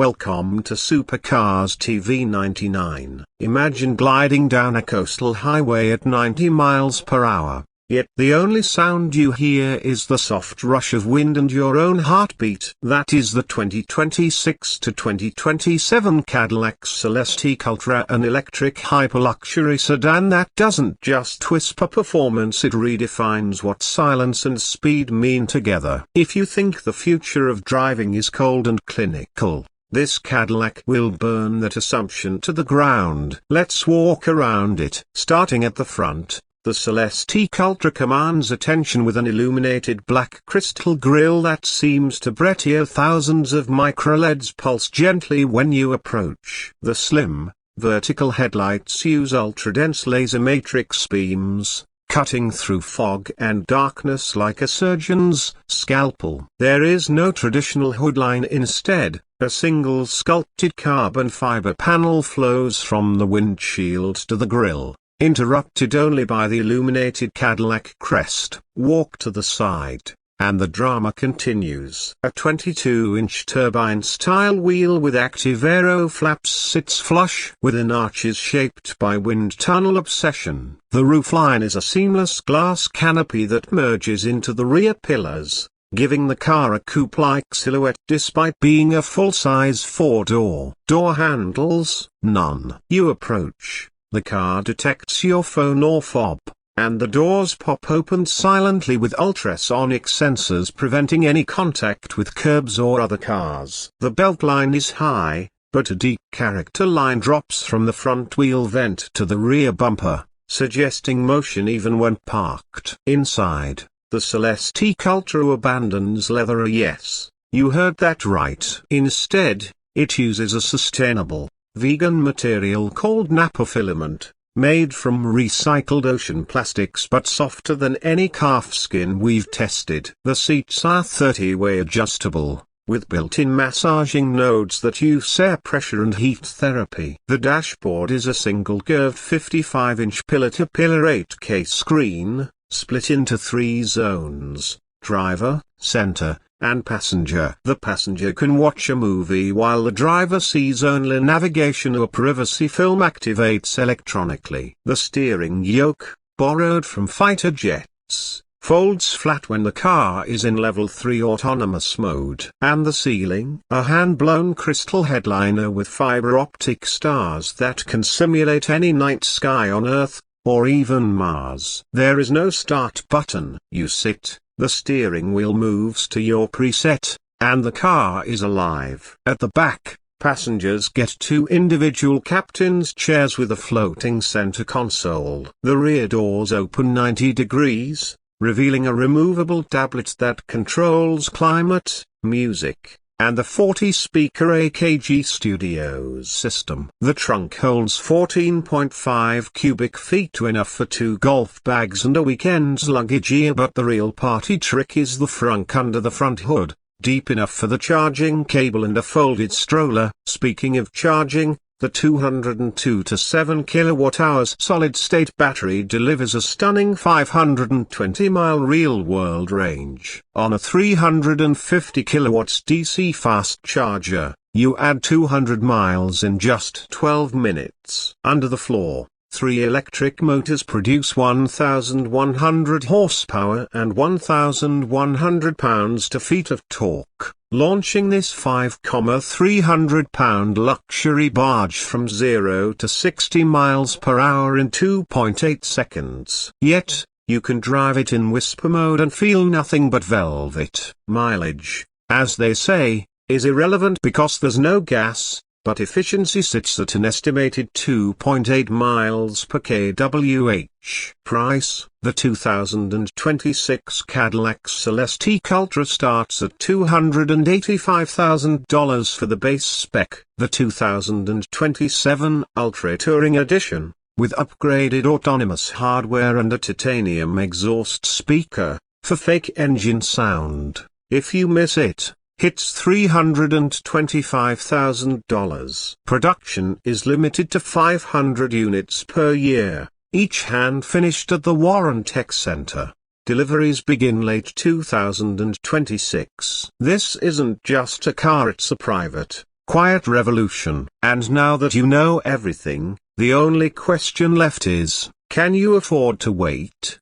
Welcome to Supercars TV 99. Imagine gliding down a coastal highway at 90 miles per hour, yet the only sound you hear is the soft rush of wind and your own heartbeat. That is the 2026 to 2027 Cadillac Celestique Ultra, an electric hyper-luxury sedan that doesn't just whisper performance, it redefines what silence and speed mean together. If you think the future of driving is cold and clinical, this Cadillac will burn that assumption to the ground. Let's walk around it. Starting at the front, the Celestique Ultra commands attention with an illuminated black crystal grille that seems to let your thousands of micro-LEDs pulse gently when you approach. The slim, vertical headlights use ultra-dense laser matrix beams, cutting through fog and darkness like a surgeon's scalpel. There is no traditional hoodline. Instead, a single sculpted carbon fiber panel flows from the windshield to the grille, interrupted only by the illuminated Cadillac crest. Walk to the side, and the drama continues. A 22-inch turbine-style wheel with active aero flaps sits flush within arches shaped by wind tunnel obsession. The roofline is a seamless glass canopy that merges into the rear pillars, giving the car a coupe-like silhouette despite being a full-size four-door. Door handles, none. You approach, the car detects your phone or fob, and the doors pop open silently with ultrasonic sensors preventing any contact with curbs or other cars. The beltline is high, but a deep character line drops from the front wheel vent to the rear bumper, suggesting motion even when parked. Inside, the Celestique Ultra abandons leather. Yes, you heard that right. Instead, it uses a sustainable, vegan material called nappa filament, made from recycled ocean plastics but softer than any calf skin we've tested. The seats are 30-way adjustable, with built-in massaging nodes that use air pressure and heat therapy. The dashboard is a single curved 55-inch pillar-to-pillar 8K screen, split into 3 zones: driver, center, and passenger. The passenger can watch a movie while the driver sees only navigation or privacy. Film activates electronically. The steering yoke, borrowed from fighter jets, folds flat when the car is in level 3 autonomous mode. And the ceiling, a hand-blown crystal headliner with fiber optic stars that can simulate any night sky on Earth, or even Mars. There is no start button. You sit, the steering wheel moves to your preset, and the car is alive. At the back, passengers get 2 individual captain's chairs with a floating center console. The rear doors open 90 degrees, revealing a removable tablet that controls climate, music, and the 40-speaker AKG Studios system. The trunk holds 14.5 cubic feet, enough for 2 golf bags and a weekend's luggage here. But the real party trick is the frunk under the front hood, deep enough for the charging cable and a folded stroller. Speaking of charging, the 202 to 7 kWh solid-state battery delivers a stunning 520-mile real-world range. On a 350 kW DC fast charger, you add 200 miles in just 12 minutes. Under the floor, 3 electric motors produce 1,100 horsepower and 1,100 pounds-to-feet of torque, launching this 5,300-pound luxury barge from 0 to 60 miles per hour in 2.8 seconds. Yet, you can drive it in whisper mode and feel nothing but velvet. Mileage, as they say, is irrelevant because there's no gas, but efficiency sits at an estimated 2.8 miles per kWh. Price: the 2026 Cadillac Celestique Ultra starts at $285,000 for the base spec. The 2027 Ultra Touring Edition, with upgraded autonomous hardware and a titanium exhaust speaker, for fake engine sound, if you miss it, hits $325,000. Production is limited to 500 units per year, each hand-finished at the Warren Tech Center. Deliveries begin late 2026. This isn't just a car, it's a private, quiet revolution. And now that you know everything, the only question left is, can you afford to wait?